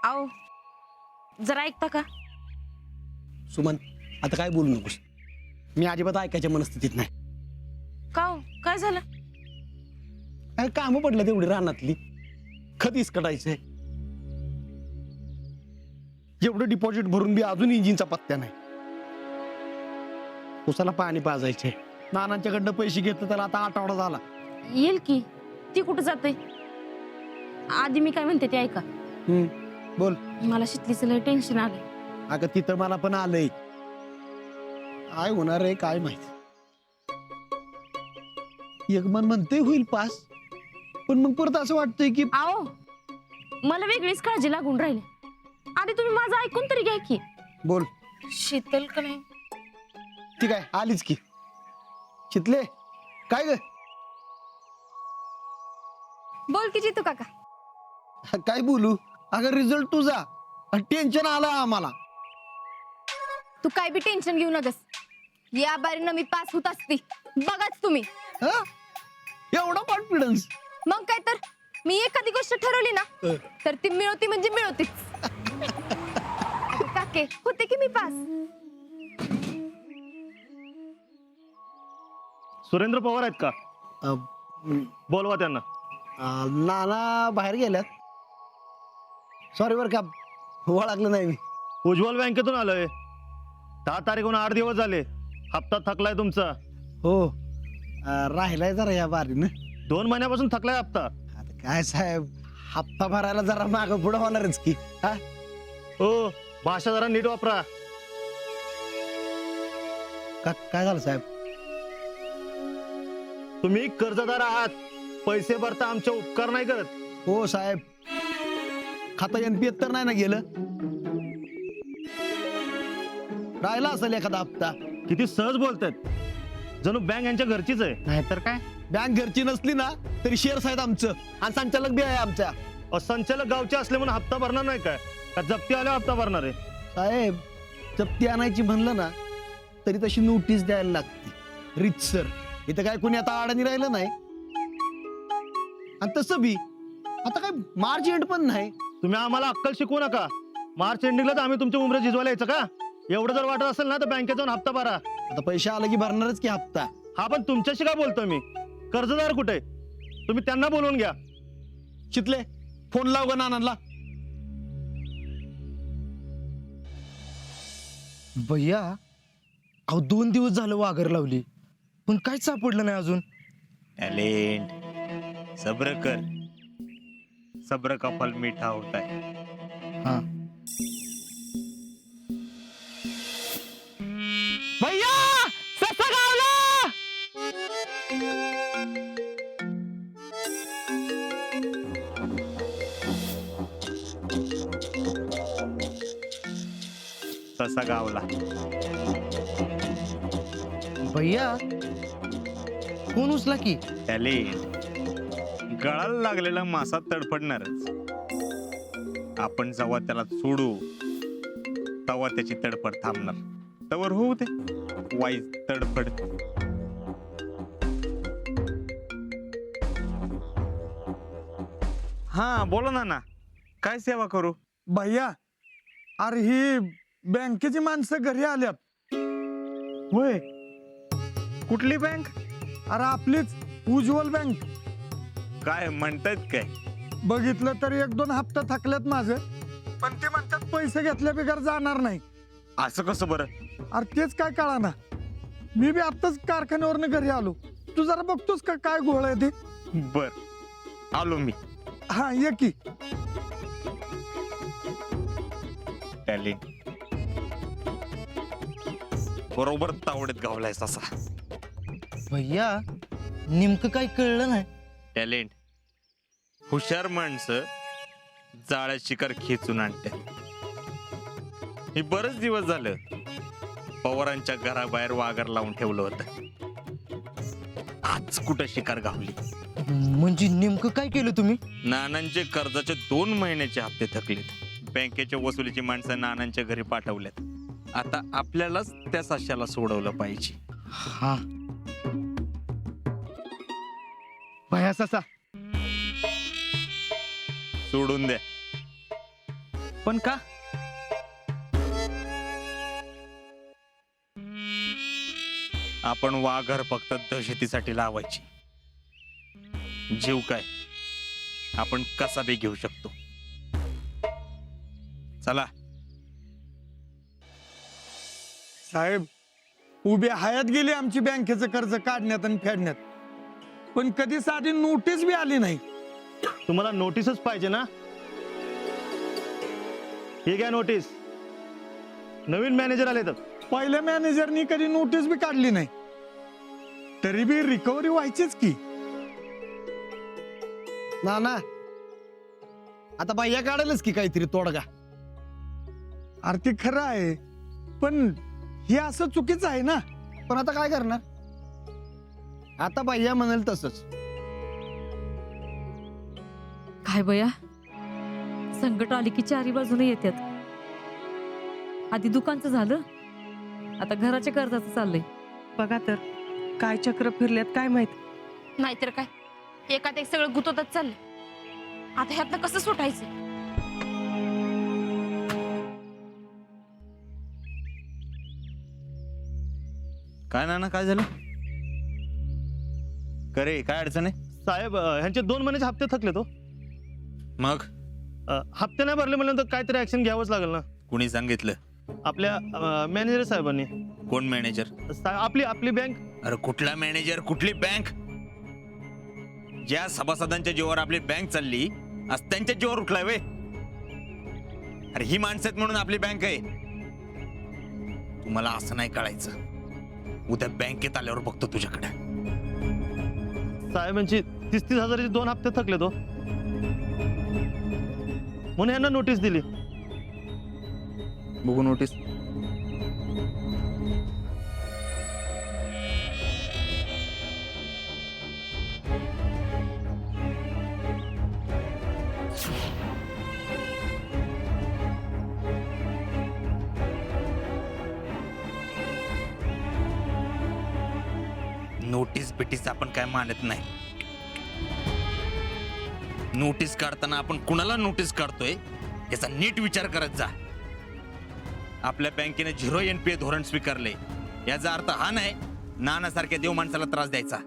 आओ जरा ऐकता का? सुमन आता काय बोलू नकोस. मी अजिबात ऐकायच्या मनस्थितीत नाही. का हो? काय झालं? काय कामं पडलं तेवढी रानातली कधीच कटायचंय. एवढं डिपॉझिट भरून बी अजून इंजिनचा पत्त्या नाही. उसाला पाणी पाजायचंय. नानांच्याकडनं पैसे घेतलं त्याला आता आठवडा झाला. येईल की. ती कुठं जाते? आधी मी काय म्हणते ते ऐका. बोल. मला शितलीचं लय टेन्शन आलंय. अगं तिथं मला पण आलंय. काय होणार आहे काय माहिती. एक मन म्हणते होईल पास, पण मग परत असं वाटतंय की आओ मला वेगळीच काळजी लागून राहिली. आधी तुम्ही माझं ऐकून तरी घ्या की. बोल. शीतल का नाही? ठीक आहे आलीच की. चितले काय ग? बोल की जितू काका. काय बोलू. अगं रिझल्ट तुझा टेन्शन आलं आम्हाला. तू काय बी टेन्शन घेऊ नकस. या बारीनं मी पास होत असती. बघाच तुम्ही. हं? एवढा कॉन्फिडन्स. मग काय तर मी एखादी गोष्ट ठरवली ना तर ती मिळवती म्हणजे मिळवतीच. काके होते की मी पास. सुरेंद्र पवार आहेत का? बोलवा त्यांना. नाना बाहेर गेल्यात. सॉरी बर का ओळखलं नाही मी. उज्ज्वल बँकेतून आलोय. 10 तारीखहून 8 दिवस झाले. हप्ता थकलाय तुमचा. हो राहिलाय जरा या बारीनं. 2 महिन्यापासून थकलाय हप्ता. आता काय साहेब हप्ता भरायला जरा मागं पुढं होणारच की. हा हो भाषा जरा नीट वापरा. काय झालं साहेब? तुम्ही कर्जदार आहात. पैसे भरता आमचे उपकार नाही करत. हो साहेब खाता एनपीएत तर नाही ना गेलं. राहिला असेल एखादा हप्ता. किती सहज बोलतायत. जणू बँक यांच्या घरचीच आहे. नाहीतर काय. बँक घरची नसली ना तरी शेअर्स आहेत आमचं आणि संचालक बी आहे आमच्या. संचालक गावचे असले म्हणून हप्ता भरणार नाही काय? का जप्ती आल्यावर हप्ता भरणार आहे? साहेब जप्ती आणायची म्हणलं ना तरी तशी नोटीस द्यायला लागते रितसर. इथं काय कोणी आता अडाणी राहिलं नाही. आणि तसं बी आता काय मार्च एंड पण नाही. तुम्ही आम्हाला अक्कल शिकवू नका. मार्च एंडिंगला तर आम्ही तुमच्या उमरे झिजवायला यायचं का? एवढं जर वाटत असेल ना तर बँकेत जाऊन हप्ता भरा. आता पैसे आले की भरणारच की हप्ता. हा पण तुमच्याशी काय बोलतोय मी? कर्जदार कुठे? तुम्ही त्यांना बोलवून घ्या. चितले फोन लाव ग नानांना. भैया अहो 2 दिवस झालं वाघर लावली पण काहीच सापडलं नाही अजून. टॅलेंट सब्र कर. सब्र का फल मीठा होता है. हा भैया ससा गावला. तसा गावला. भैया फोन उचला की. टॅलेंट गळाला लागलेला मासा तडफडणारच. आपण जेव्हा त्याला सोडू तेव्हा त्याची तडफड थांबणार. तवर होऊ दे वाईज तडफड. हा बोला ना. काय सेवा करू? भैया अरे ही बँकेची माणसं घरी आल्यात. होय कुठली बँक? अरे आपलीच उज्ज्वल बँक. काय म्हणतायत काय? बघितलं तर 1-2 हप्ता थकल्यात माझे. पण ते म्हणतात पैसे घेतल्या बिगर जाणार नाही. असं कसं बरं? अरे तेच काय कळाना. मी बी आत्ताच कारखान्यावरनं घरी आलो. तू जरा बघतोस का काय घोळ आहे ते? बर आलो मी. हा ये की. टॅलेंट बरोबर तावडीत गावलाय तसा. भैया नेमकं काही कळलं नाही. टॅलेंट हुशार माणसं जाळ्या शिकार खेचून आणते. हे बरेच दिवस झालं पवारांच्या घराबाहेर वाघर लावून ठेवलं होतं. आज कुठं शिकार गावली. म्हणजे नेमकं काय केलं तुम्ही? नानांचे कर्जाचे 2 महिन्याचे हप्ते थकलेत. बँकेच्या वसुलीची माणसं नानांच्या घरी पाठवल्यात. आता आपल्यालाच त्या साश्याला सोडवलं पाहिजे. हा भैया ससा सोडून द्या. पण का? आपण वाघर फक्त दहशतीसाठी लावायची. जीव काय आपण कसा बी घेऊ शकतो. चला. साहेब, उभी हयात गेली आमची बँकेचं कर्ज काढण्यात आणि फेडण्यात, पण कधी साधी नोटीस बी आली नाही. तुम्हाला नोटीसच पाहिजे ना? ही घ्या नोटीस. नवीन मॅनेजर आले तर. पहिल्या मॅनेजरनी कधी नोटीस बी काढली नाही, तरी बी रिकव्हरी व्हायचीच की. ना आता बाह्या काढायलाच की काहीतरी तोडगा. अरे ते खरं आहे, पण हे असं चुकीचं आहे ना. पण आता काय करणार? आता बाह्या म्हणाल तसंच. काय बया, संकट आली की चारी बाजूने येतात. आधी दुकानचं झालं, आता घराच्या कर्जाचं चाललंय. बघा तर काय चक्र फिरल्यात काय माहित. नाहीतर काय, एकात एक सगळं गुतवतच चाललंय. आता ह्यातनं कसं सुटायचं? काय ना काय झालं? करे काय अडचण आहे? साहेब, ह्यांचे 2 महिन्याचे हप्ते थकले तो. मग हप्ते नाही भरले म्हणल्यानंतर काहीतरी ऍक्शन घ्यावंच लागेल ना. कुणी सांगितलं? आपल्या मॅनेजर साहेबांनी. कोण मॅनेजर? आपली बँक. अरे कुठला मॅनेजर, कुठली बँक? ज्या सभासदांच्या जीवावर आपली बँक चालली आज त्यांच्या जीवावर उठलाय वे. अरे ही माणसं आहेत म्हणून आपली बँक आहे. तुम्हाला असं नाही कळायचं. उद्या बँकेत आल्यावर बघतो तुझ्याकडे. साहेबांची 30-30 हजाराचे 2 हप्ते थकले तो, म्हणून यांना नोटीस दिली. बघू नोटीस. नोटीस बिटीस आपण काय मानत नाही. नोटीस काढताना आपण कुणाला नोटीस काढतोय याचा नीट विचार करत जा. आपल्या बँकेने 0 NPA धोरण स्वीकारले, याचा अर्थ हा नाही नानासारख्या देव माणसाला त्रास द्यायचा.